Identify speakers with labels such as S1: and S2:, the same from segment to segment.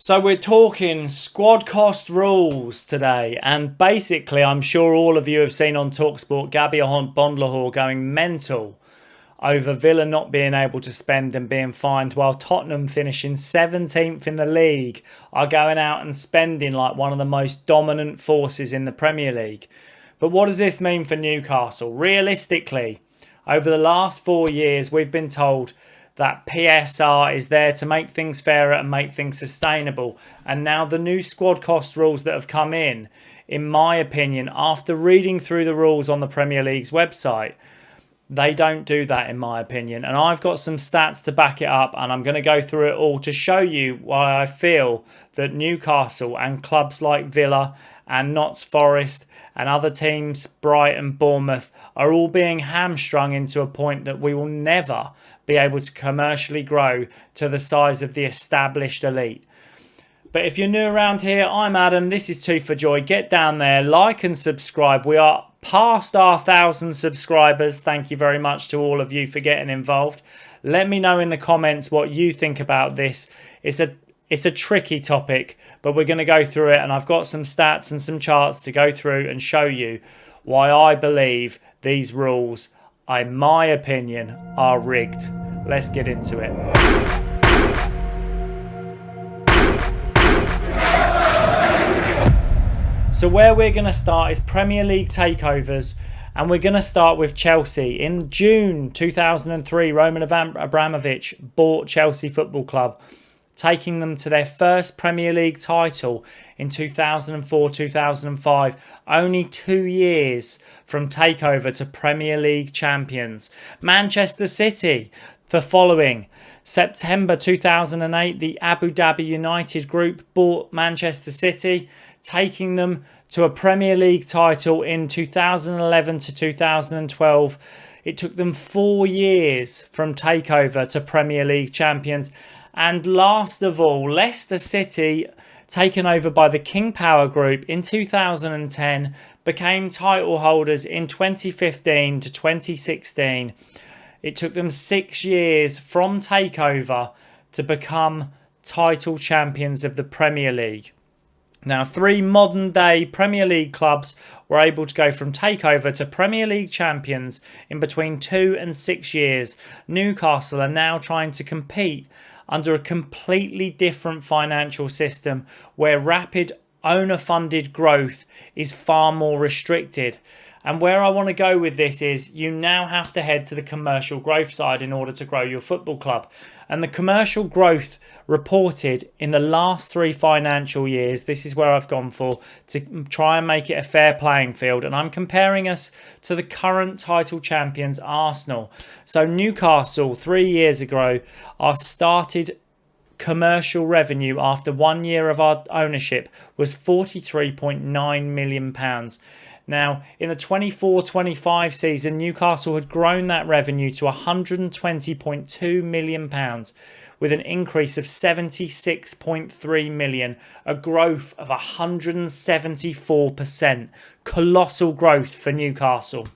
S1: So we're talking squad cost rules today, and basically I'm sure all of you have seen on TalkSport Gabby Bondlahor going mental over Villa not being able to spend and being fined, while Tottenham, finishing 17th in the league, are going out and spending like one of the most dominant forces in the Premier League. But what does this mean for Newcastle? Realistically, over the last 4 years, we've been told that PSR is there to make things fairer and make things sustainable. And now the new squad cost rules that have come in my opinion, after reading through the rules on the Premier League's website, they don't do that in my opinion. And I've got some stats to back it up, and I'm going to go through it all to show you why I feel that Newcastle and clubs like Villa and Notts Forest and other teams, Brighton, Bournemouth, are all being hamstrung into a point that we will never be able to commercially grow to the size of the established elite. But if you're new around here, I'm Adam. This is Two for Joy. Get down there, like and subscribe. We are past our 1,000 subscribers. Thank you very much to all of you for getting involved. Let me know in the comments what you think about this. It's a tricky topic, but we're going to go through it, and I've got some stats and some charts to go through and show you why I believe these rules, in my opinion, are rigged. Let's get into it. So where we're going to start is Premier League takeovers, and we're going to start with Chelsea. In June 2003, Roman Abramovich bought Chelsea Football Club, taking them to their first Premier League title in 2004-2005, only 2 years from takeover to Premier League champions. Manchester City, the following. September 2008, the Abu Dhabi United group bought Manchester City, taking them to a Premier League title in 2011 to 2012. It took them 4 years from takeover to Premier League champions. And last of all, Leicester City, taken over by the King Power Group in 2010, became title holders in 2015 to 2016. It took them 6 years from takeover to become title champions of the Premier League. Now, 3 modern day Premier League clubs were able to go from takeover to Premier League champions in between 2 and 6 years. Newcastle are now trying to compete under a completely different financial system where rapid owner-funded growth is far more restricted. And where I want to go with this is you now have to head to the commercial growth side in order to grow your football club. And the commercial growth reported in the last 3 financial years, this is where I've gone for, to try and make it a fair playing field. And I'm comparing us to the current title champions, Arsenal. So Newcastle, 3 years ago, our started commercial revenue after 1 year of our ownership was £43.9 million. Now, in the 24-25 season, Newcastle had grown that revenue to £120.2 million, with an increase of 76.3 million, a growth of 174%. Colossal growth for Newcastle.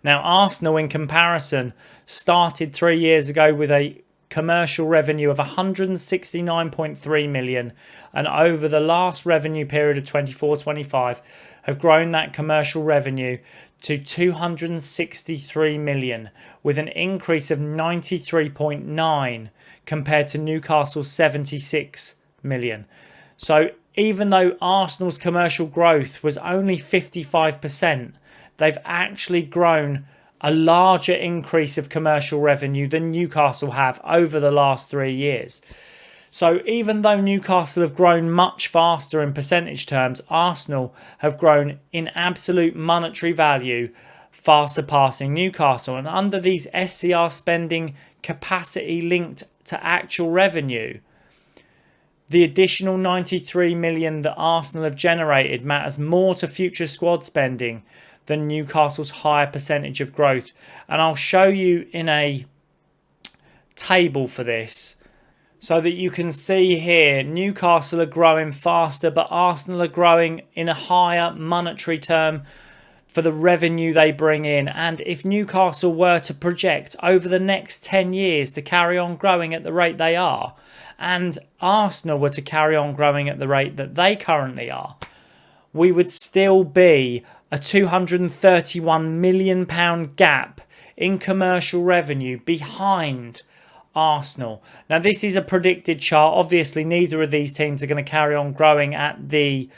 S1: Now, Arsenal, in comparison, started 3 years ago with a commercial revenue of 169.3 million, and over the last revenue period of 24-25 have grown that commercial revenue to 263 million, with an increase of 93.9 compared to Newcastle's 76 million. So even though Arsenal's commercial growth was only 55%, they've actually grown a larger increase of commercial revenue than Newcastle have over the last 3 years. So even though Newcastle have grown much faster in percentage terms, Arsenal have grown in absolute monetary value, far surpassing Newcastle. And under these SCR spending capacity linked to actual revenue, the additional 93 million that Arsenal have generated matters more to future squad spending than Newcastle's higher percentage of growth. And I'll show you in a table for this so that you can see here Newcastle are growing faster, but Arsenal are growing in a higher monetary term for the revenue they bring in. And if Newcastle were to project over the next 10 years to carry on growing at the rate they are, and Arsenal were to carry on growing at the rate that they currently are, we would still be a £231 million gap in commercial revenue behind Arsenal. Now, this is a predicted chart. Obviously, neither of these teams are going to carry on growing at the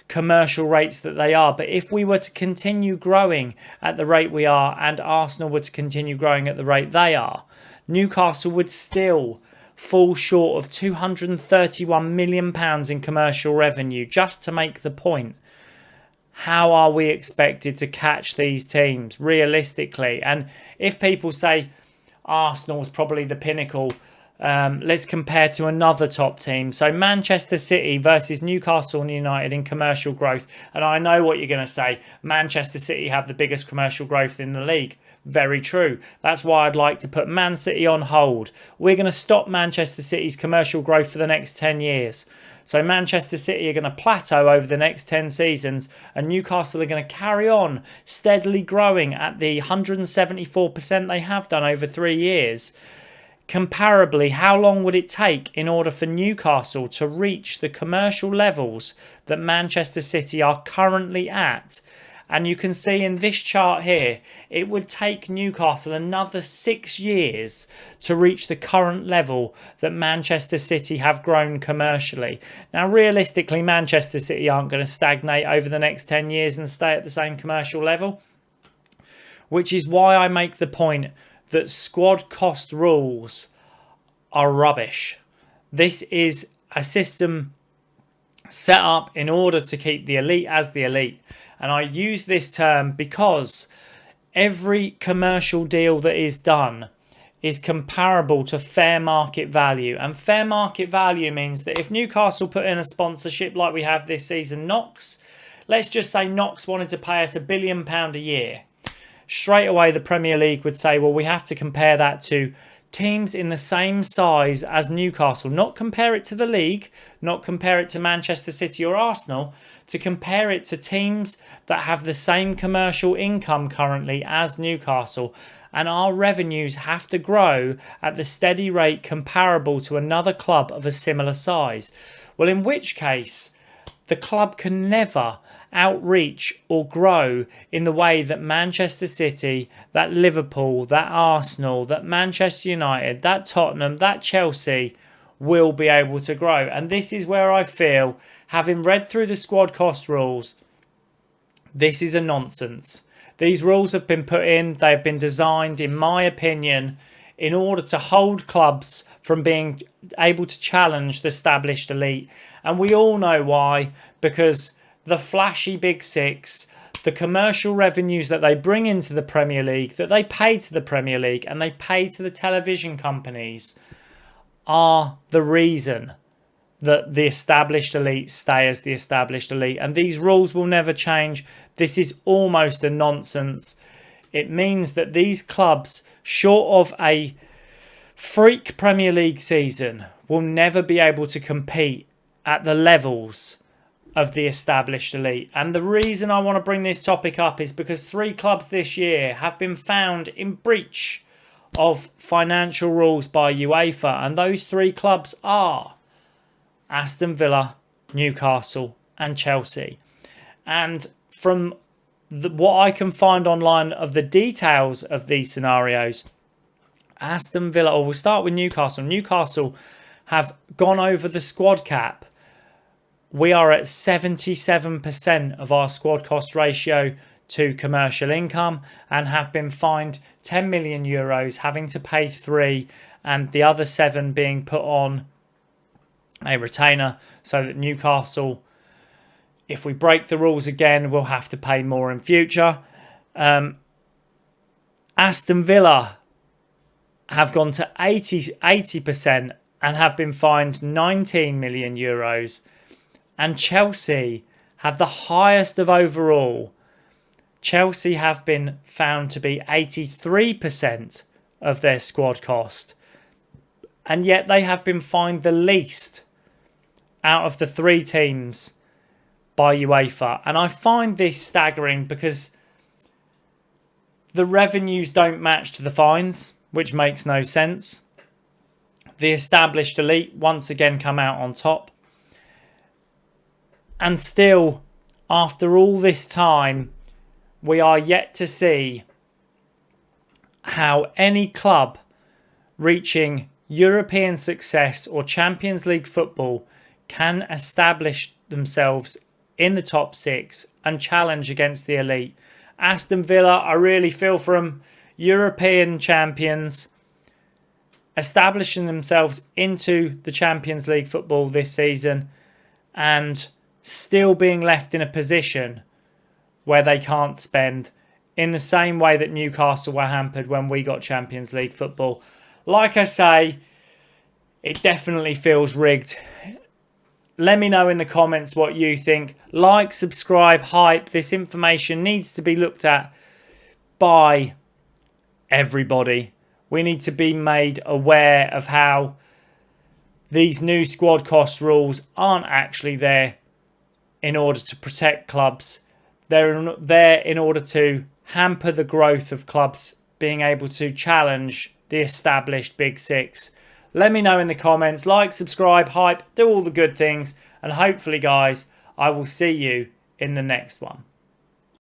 S1: commercial rates that they are. But if we were to continue growing at the rate we are and Arsenal were to continue growing at the rate they are, Newcastle would still fall short of £231 million in commercial revenue. Just to make the point, how are we expected to catch these teams realistically? And if people say Arsenal's probably the pinnacle, let's compare to another top team. So Manchester City versus Newcastle United in commercial growth. And I know what you're going to say. Manchester City have the biggest commercial growth in the league. Very true. That's why I'd like to put Man City on hold. We're going to stop Manchester City's commercial growth for the next 10 years. So Manchester City are going to plateau over the next 10 seasons, and Newcastle are going to carry on steadily growing at the 174% they have done over 3 years. Comparably, how long would it take in order for Newcastle to reach the commercial levels that Manchester City are currently at? And you can see in this chart here, it would take Newcastle another 6 years to reach the current level that Manchester City have grown commercially. Now, realistically, Manchester City aren't going to stagnate over the next 10 years and stay at the same commercial level, which is why I make the point that squad cost rules are rubbish. This is a system set up in order to keep the elite as the elite. And I use this term because every commercial deal that is done is comparable to fair market value. And fair market value means that if Newcastle put in a sponsorship like we have this season, Knox, let's just say Knox wanted to pay us £1 billion a year. Straight away, the Premier League would say, well, we have to compare that to teams in the same size as Newcastle. Not compare it to the league, not compare it to Manchester City or Arsenal, to compare it to teams that have the same commercial income currently as Newcastle. And our revenues have to grow at the steady rate comparable to another club of a similar size. Well, in which case, the club can never outreach or grow in the way that Manchester City, that Liverpool, that Arsenal, that Manchester United, that Tottenham, that Chelsea will be able to grow. And this is where I feel, having read through the squad cost rules, this is a nonsense. These rules have been put in, they've been designed, in my opinion, in order to hold clubs from being able to challenge the established elite. And we all know why, because the flashy Big Six, the commercial revenues that they bring into the Premier League, that they pay to the Premier League and they pay to the television companies, are the reason that the established elite stay as the established elite. And these rules will never change. This is almost a nonsense. It means that these clubs, short of a freak Premier League season, will never be able to compete at the levels of the established elite. And the reason I want to bring this topic up is because 3 clubs this year have been found in breach of financial rules by UEFA. And those 3 clubs are Aston Villa, Newcastle and Chelsea. And from what I can find online of the details of these scenarios, Aston Villa, or we'll start with Newcastle. Newcastle have gone over the squad cap. We are at 77% of our squad cost ratio to commercial income and have been fined €10 million, having to pay 3 and the other 7 being put on a retainer, so that Newcastle, if we break the rules again, will have to pay more in future. Aston Villa have gone to 80% and have been fined €19 million. And Chelsea have the highest of overall. Chelsea have been found to be 83% of their squad cost. And yet they have been fined the least out of the 3 teams by UEFA. And I find this staggering because the revenues don't match to the fines, which makes no sense. the established elite once again come out on top. And still, after all this time, we are yet to see how any club reaching European success or Champions League football can establish themselves in the top 6 and challenge against the elite. Aston Villa, I really feel for them, European champions, establishing themselves into the Champions League football this season and still being left in a position where they can't spend, in the same way that Newcastle were hampered when we got Champions League football. Like I say, it definitely feels rigged. Let me know in the comments what you think. Like, subscribe, hype. This information needs to be looked at by everybody. We need to be made aware of how these new squad cost rules aren't actually there in order to protect clubs. They're there in order to hamper the growth of clubs being able to challenge the established Big Six. Let me know in the comments. Like, subscribe, hype, do all the good things. And hopefully, guys, I will see you in the next one.